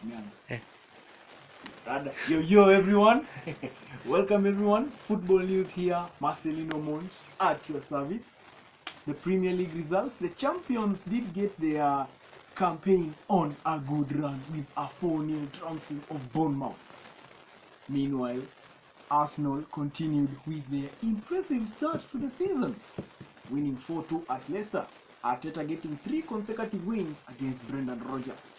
Yeah. Yo everyone. Welcome everyone. Football news here. Marcelino at your service. The Premier League results. The champions did get their campaign on a good run with a 4-0 trouncing of Bournemouth. Meanwhile, Arsenal continued with their impressive start to the season, winning 4-2 at Leicester. Arteta getting 3 consecutive wins against Brendan Rodgers.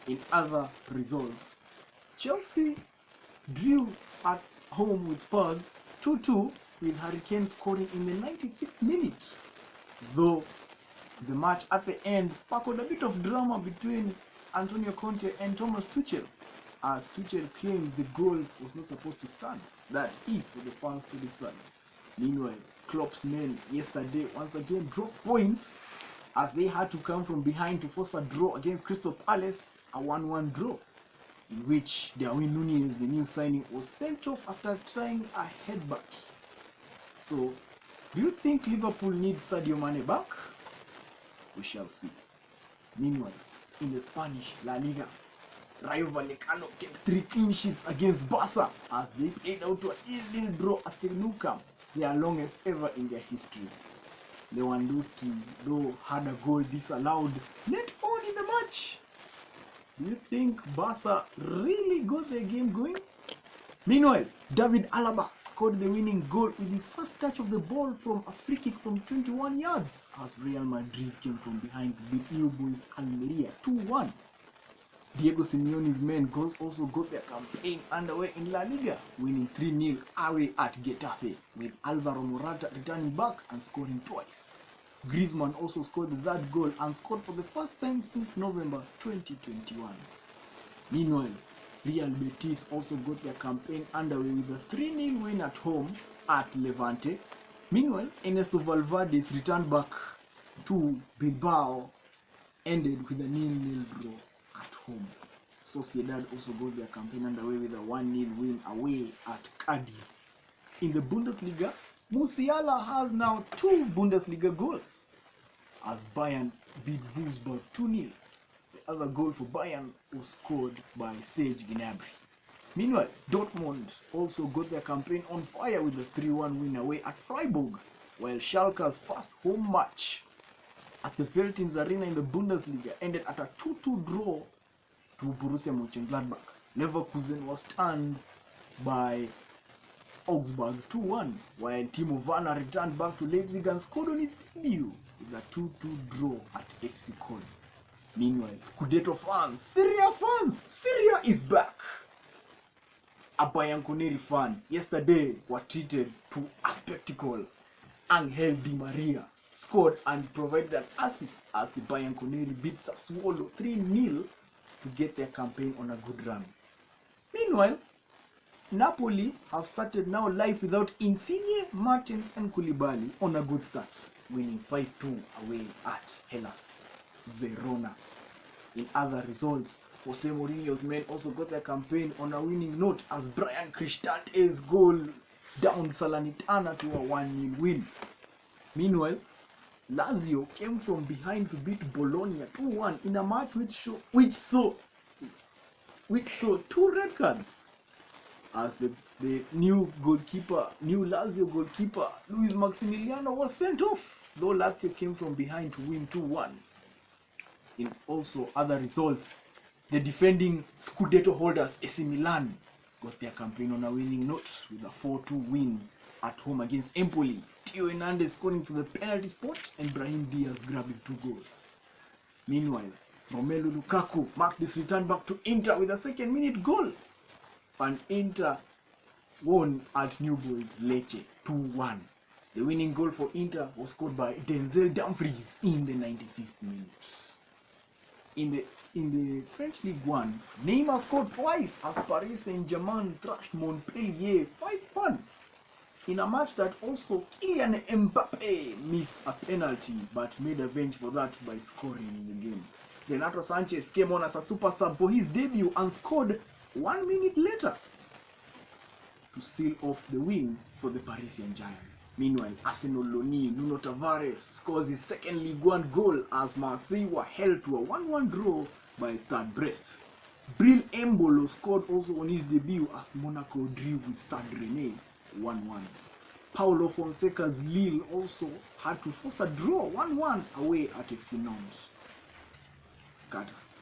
In other results, Chelsea drew at home with Spurs 2-2 with Harry Kane scoring in the 96th minute. Though the match at the end sparkled a bit of drama between Antonio Conte and Thomas Tuchel, as Tuchel claimed the goal was not supposed to stand. That is for the fans to decide. Meanwhile, Klopp's men yesterday once again dropped points as they had to come from behind to force a draw against Crystal Palace, a 1-1 draw, in which Darwin Núñez, the new signing, was sent off after trying a headbutt. So, do you think Liverpool needs Sadio Mane back? We shall see. Meanwhile, in the Spanish La Liga, Rayo Vallecano kept 3 clean sheets against Barca as they played out to a 0-0 draw at the Nou Camp, their longest ever in their history. Lewandowski, though, had a goal disallowed late on in the match. Do you think Barca really got their game going? Meanwhile, David Alaba scored the winning goal with his first touch of the ball from a free kick from 21 yards as Real Madrid came from behind to beat New Boys Almeria 2-1. Diego Simeone's men also got their campaign underway in La Liga, winning 3-0 away at Getafe, with Alvaro Morata returning back and scoring twice. Griezmann also scored the third goal and scored for the first time since November 2021. Meanwhile, Real Betis also got their campaign underway with a 3-0 win at home at Levante. Meanwhile, Ernesto Valverde's return back to Bilbao ended with a 0-0 draw at home. Sociedad also got their campaign underway with a 1-0 win away at Cadiz. In the Bundesliga, Musiala has now 2 Bundesliga goals as Bayern beat Wolfsburg 2-0. The other goal for Bayern was scored by Serge Gnabry. Meanwhile, Dortmund also got their campaign on fire with a 3-1 win away at Freiburg, while Schalke's first home match at the Veltins Arena in the Bundesliga ended at a 2-2 draw to Borussia Mönchengladbach. Leverkusen was stunned by Augsburg 2-1, while Timo Werner returned back to Leipzig and scored on his debut with a 2-2 draw at FC Köln. Meanwhile, Scudetto fans, Syria is back! A Bianconeri fan yesterday were treated to a spectacle. Angel Di Maria scored and provided an assist as the Bianconeri beat Sassuolo 3-0 to get their campaign on a good run. Meanwhile, Napoli have started now life without Insigne, Martins and Koulibaly on a good start, winning 5-2 away at Hellas Verona. In other results, Jose Mourinho's men also got their campaign on a winning note as Brian Cristante's goal downed Salernitana to a 1-0 win. Meanwhile, Lazio came from behind to beat Bologna 2-1 in a match which saw 2 red cards, as the new Lazio goalkeeper Luis Maximiliano was sent off, though Lazio came from behind to win 2-1. In also other results, the defending Scudetto holders AC Milan got their campaign on a winning note with a 4-2 win at home against Empoli. Theo Hernandez scoring for the penalty spot and Brahim Diaz grabbing 2 goals. Meanwhile, Romelu Lukaku marked his return back to Inter with a second-minute goal, and Inter won at New Boys Lecce 2-1. The winning goal for Inter was scored by Denzel Dumfries in the 95th minute. In the French Ligue 1, Neymar scored twice as Paris Saint-Germain thrashed Montpellier 5-1 in a match that also Kylian Mbappe missed a penalty but made avenge for that by scoring in the game. Renato Sanchez came on as a super sub for his debut and scored 1 minute later to seal off the win for the Parisian Giants. Meanwhile, Arsenal loanee Nuno Tavares scores his second Ligue 1 goal as Marseille were held to a 1-1 draw by Stade Brest. Bril Embolo scored also on his debut as Monaco drew with Stade Rennais 1-1. Paulo Fonseca's Lille also had to force a draw 1-1 away at FC Nantes. Qatar.